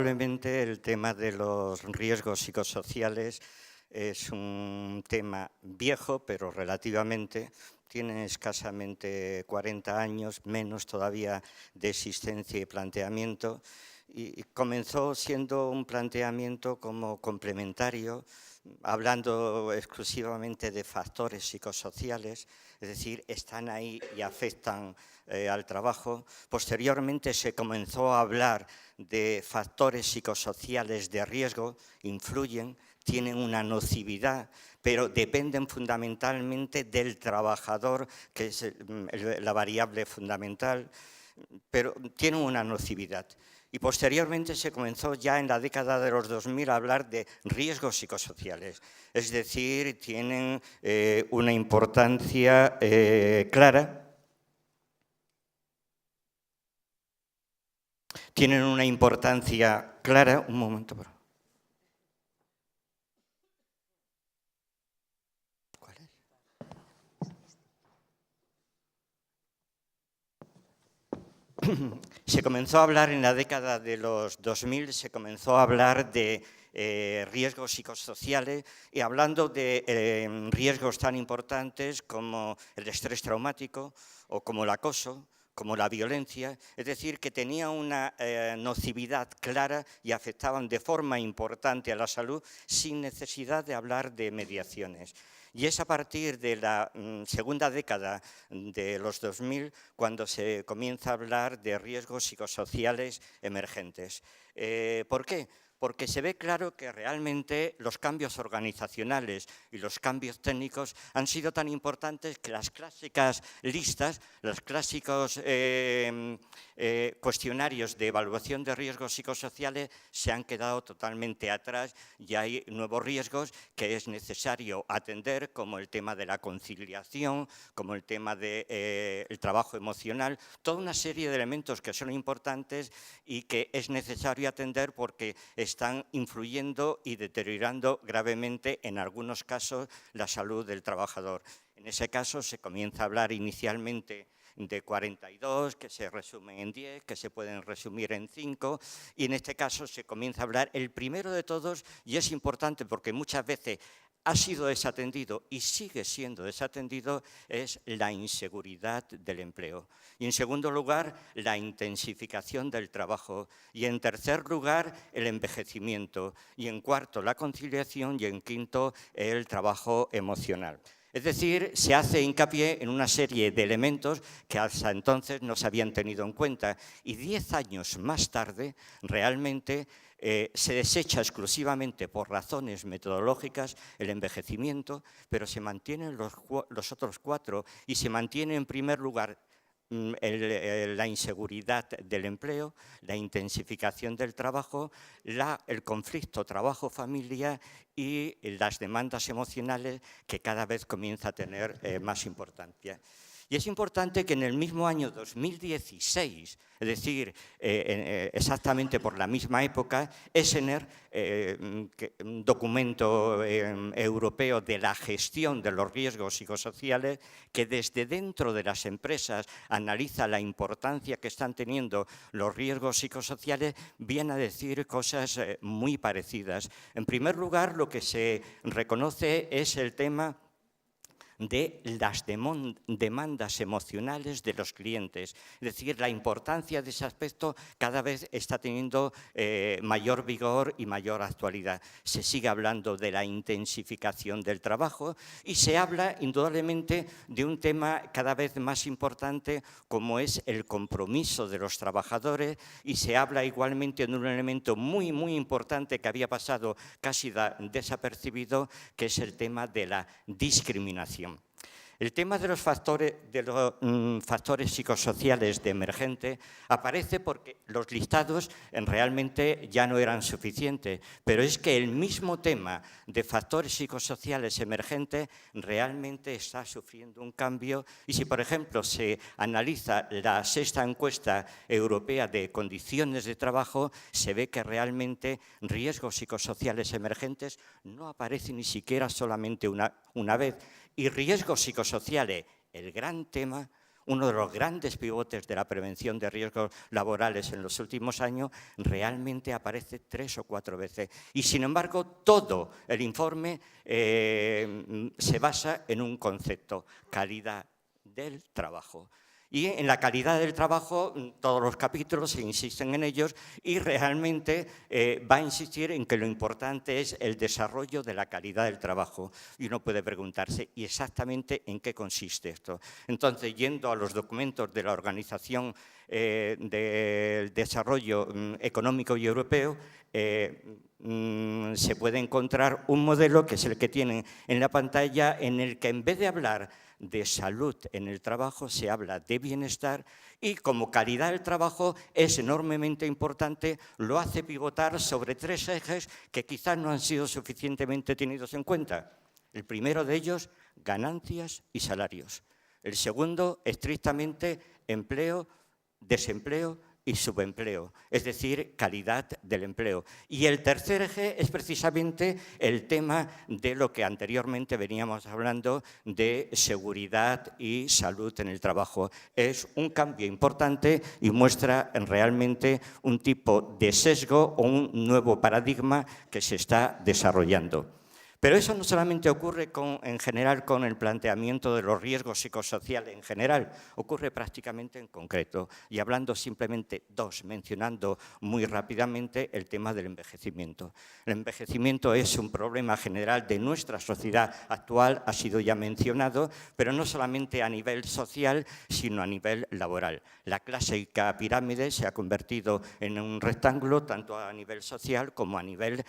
Indudablemente el tema de los riesgos psicosociales es un tema viejo, pero relativamente. Tiene escasamente 40 años, menos todavía de existencia y planteamiento. Y comenzó siendo un planteamiento como complementario, hablando exclusivamente de factores psicosociales, es decir, están ahí y afectan al trabajo. Posteriormente se comenzó a hablar de factores psicosociales de riesgo, influyen, tienen una nocividad, pero dependen fundamentalmente del trabajador, que es la variable fundamental, pero tienen una nocividad. Y posteriormente se comenzó ya en la década de los 2000 a hablar de riesgos psicosociales, es decir, tienen una importancia clara. Tienen una importancia clara. Un momento, por favor. ¿Cuál es? Se comenzó a hablar en la década de los 2000, se comenzó a hablar de riesgos psicosociales y hablando de riesgos tan importantes como el estrés traumático o como el acoso, como la violencia, es decir, que tenía una nocividad clara y afectaban de forma importante a la salud sin necesidad de hablar de mediaciones. Y es a partir de la segunda década de los 2000 cuando se comienza a hablar de riesgos psicosociales emergentes. ¿Por qué? Porque se ve claro que realmente los cambios organizacionales y los cambios técnicos han sido tan importantes que las clásicas listas, los clásicos cuestionarios de evaluación de riesgos psicosociales se han quedado totalmente atrás y hay nuevos riesgos que es necesario atender, como el tema de la conciliación, como el tema del trabajo emocional, toda una serie de elementos que son importantes y que es necesario atender porque están influyendo y deteriorando gravemente, en algunos casos, la salud del trabajador. En ese caso se comienza a hablar inicialmente de 42, que se resumen en 10, que se pueden resumir en 5, y en este caso se comienza a hablar el primero de todos, y es importante porque muchas veces ha sido desatendido y sigue siendo desatendido, es la inseguridad del empleo. Y en segundo lugar, la intensificación del trabajo. Y en tercer lugar, el envejecimiento. Y en cuarto, la conciliación. Y en quinto, el trabajo emocional. Es decir, se hace hincapié en una serie de elementos que hasta entonces no se habían tenido en cuenta. Y 10 años más tarde, realmente, se desecha exclusivamente por razones metodológicas el envejecimiento, pero se mantienen los otros 4 y se mantiene en primer lugar la inseguridad del empleo, la intensificación del trabajo, el conflicto trabajo-familia y las demandas emocionales que cada vez comienza a tener más importancia. Y es importante que en el mismo año 2016, es decir, exactamente por la misma época, Essener, un documento europeo de la gestión de los riesgos psicosociales, que desde dentro de las empresas analiza la importancia que están teniendo los riesgos psicosociales, viene a decir cosas muy parecidas. En primer lugar, lo que se reconoce es el tema de las demandas emocionales de los clientes. Es decir, la importancia de ese aspecto cada vez está teniendo mayor vigor y mayor actualidad. Se sigue hablando de la intensificación del trabajo y se habla indudablemente de un tema cada vez más importante como es el compromiso de los trabajadores y se habla igualmente de un elemento muy, muy importante que había pasado casi desapercibido, que es el tema de la discriminación. El tema de los factores psicosociales de emergente aparece porque los listados realmente ya no eran suficientes, pero es que el mismo tema de factores psicosociales emergentes realmente está sufriendo un cambio y si, por ejemplo, se analiza la 6ª encuesta europea de condiciones de trabajo, se ve que realmente riesgos psicosociales emergentes no aparecen ni siquiera solamente una vez. Y riesgos psicosociales, el gran tema, uno de los grandes pivotes de la prevención de riesgos laborales en los últimos años, realmente aparece 3 o 4 veces. Y sin embargo, todo el informe se basa en un concepto: calidad del trabajo. Y en la calidad del trabajo, todos los capítulos se insisten en ellos y realmente va a insistir en que lo importante es el desarrollo de la calidad del trabajo. Y uno puede preguntarse, ¿y exactamente en qué consiste esto? Entonces, yendo a los documentos de la Organización del Desarrollo Económico y Europeo, se puede encontrar un modelo, que es el que tienen en la pantalla, en el que en vez de hablar de salud en el trabajo, se habla de bienestar, y como calidad del trabajo es enormemente importante, lo hace pivotar sobre 3 ejes que quizás no han sido suficientemente tenidos en cuenta. El primero de ellos, ganancias y salarios. El segundo, estrictamente, empleo, desempleo y subempleo, es decir, calidad del empleo. Y el tercer eje es precisamente el tema de lo que anteriormente veníamos hablando, de seguridad y salud en el trabajo. Es un cambio importante y muestra realmente un tipo de sesgo o un nuevo paradigma que se está desarrollando. Pero eso no solamente ocurre en general con el planteamiento de los riesgos psicosociales en general, ocurre prácticamente en concreto. Y hablando simplemente mencionando muy rápidamente el tema del envejecimiento. El envejecimiento es un problema general de nuestra sociedad actual, ha sido ya mencionado, pero no solamente a nivel social, sino a nivel laboral. La clásica pirámide se ha convertido en un rectángulo tanto a nivel social como a nivel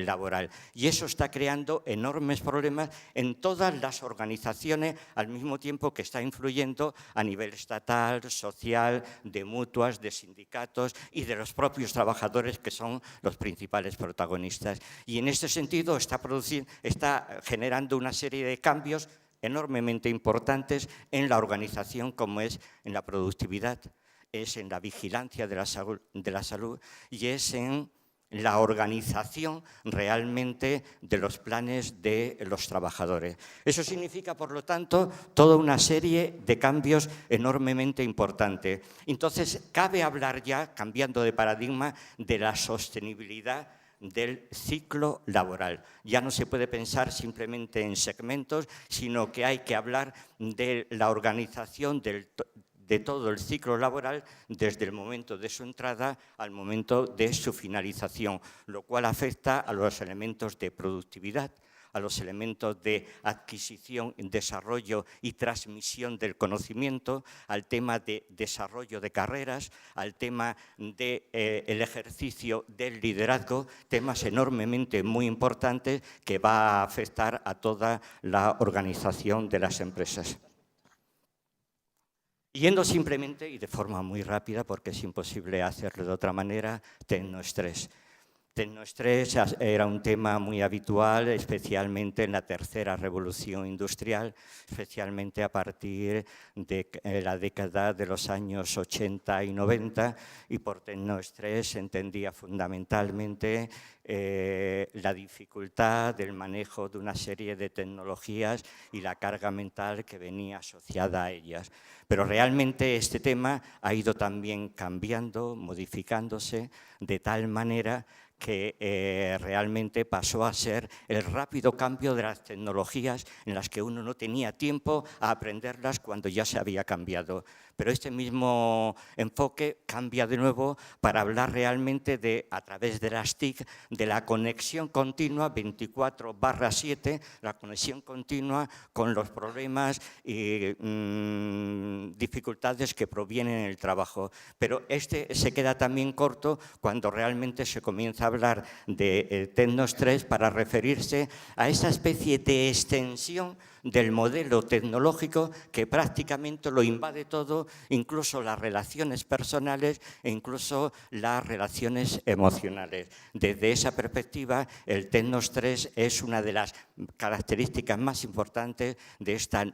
laboral. Y eso está creando enormes problemas en todas las organizaciones, al mismo tiempo que está influyendo a nivel estatal, social, de mutuas, de sindicatos y de los propios trabajadores, que son los principales protagonistas. Y en este sentido está generando una serie de cambios enormemente importantes en la organización, como es en la productividad, es en la vigilancia de la salud y es en la organización realmente de los planes de los trabajadores. Eso significa, por lo tanto, toda una serie de cambios enormemente importantes. Entonces, cabe hablar ya, cambiando de paradigma, de la sostenibilidad del ciclo laboral. Ya no se puede pensar simplemente en segmentos, sino que hay que hablar de la organización de todo el ciclo laboral desde el momento de su entrada al momento de su finalización, lo cual afecta a los elementos de productividad, a los elementos de adquisición, desarrollo y transmisión del conocimiento, al tema de desarrollo de carreras, al tema del ejercicio del liderazgo, temas enormemente muy importantes que va a afectar a toda la organización de las empresas. Yendo simplemente y de forma muy rápida, porque es imposible hacerlo de otra manera, tecnoestrés. Tecnoestrés era un tema muy habitual, especialmente en la tercera revolución industrial, especialmente a partir de la década de los años 80 y 90, y por tecnoestrés se entendía fundamentalmente la dificultad del manejo de una serie de tecnologías y la carga mental que venía asociada a ellas. Pero realmente este tema ha ido también cambiando, modificándose, de tal manera que realmente pasó a ser el rápido cambio de las tecnologías en las que uno no tenía tiempo a aprenderlas cuando ya se había cambiado. Pero este mismo enfoque cambia de nuevo para hablar realmente de, a través de las TIC, de la conexión continua 24/7, la conexión continua con los problemas y dificultades que provienen en el trabajo. Pero este se queda también corto cuando realmente se comienza a hablar de tecnoestrés para referirse a esa especie de extensión del modelo tecnológico que prácticamente lo invade todo, incluso las relaciones personales e incluso las relaciones emocionales. Desde esa perspectiva, el tecnoestrés es una de las características más importantes de esta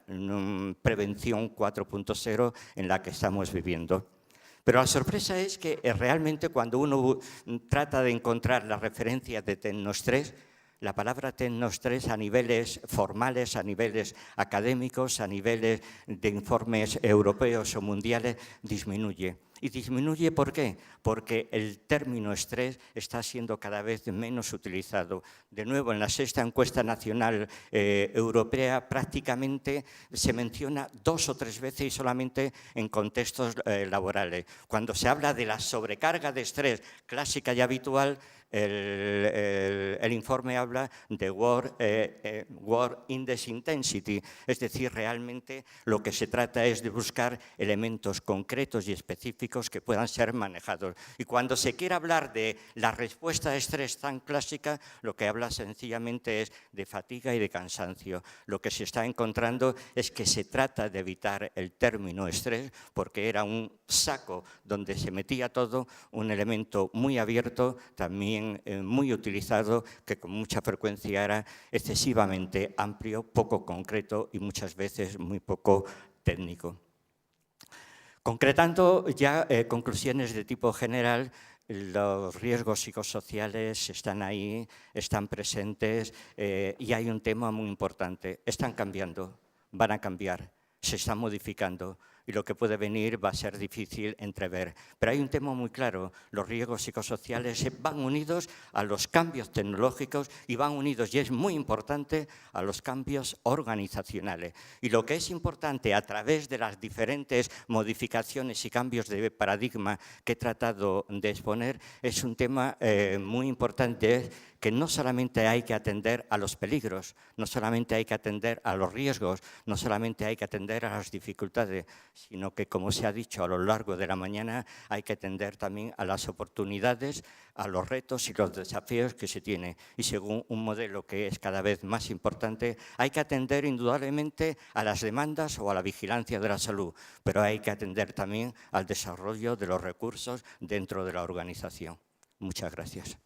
prevención 4.0 en la que estamos viviendo. Pero la sorpresa es que realmente cuando uno trata de encontrar las referencias de tecnoestrés, La palabra tecnoestrés a niveles formales, a niveles académicos, a niveles de informes europeos o mundiales, disminuye. ¿Y disminuye por qué? Porque el término estrés está siendo cada vez menos utilizado. De nuevo, en la 6ª encuesta nacional europea prácticamente se menciona 2 o 3 veces y solamente en contextos laborales. Cuando se habla de la sobrecarga de estrés clásica y habitual, el informe habla de Work Index Intensity, es decir, realmente lo que se trata es de buscar elementos concretos y específicos que puedan ser manejados. Y cuando se quiere hablar de la respuesta a estrés tan clásica, lo que habla sencillamente es de fatiga y de cansancio. Lo que se está encontrando es que se trata de evitar el término estrés porque era un saco donde se metía todo, un elemento muy abierto, también muy utilizado, que con mucha frecuencia era excesivamente amplio, poco concreto y muchas veces muy poco técnico. Concretando ya conclusiones de tipo general, los riesgos psicosociales están ahí, están presentes y hay un tema muy importante. Están cambiando, van a cambiar, se están modificando y lo que puede venir va a ser difícil entrever. Pero hay un tema muy claro, los riesgos psicosociales van unidos a los cambios tecnológicos y van unidos, y es muy importante, a los cambios organizacionales. Y lo que es importante a través de las diferentes modificaciones y cambios de paradigma que he tratado de exponer, es un tema muy importante, que no solamente hay que atender a los peligros, no solamente hay que atender a los riesgos, no solamente hay que atender a las dificultades, sino que, como se ha dicho a lo largo de la mañana, hay que atender también a las oportunidades, a los retos y los desafíos que se tienen. Y según un modelo que es cada vez más importante, hay que atender indudablemente a las demandas o a la vigilancia de la salud, pero hay que atender también al desarrollo de los recursos dentro de la organización. Muchas gracias.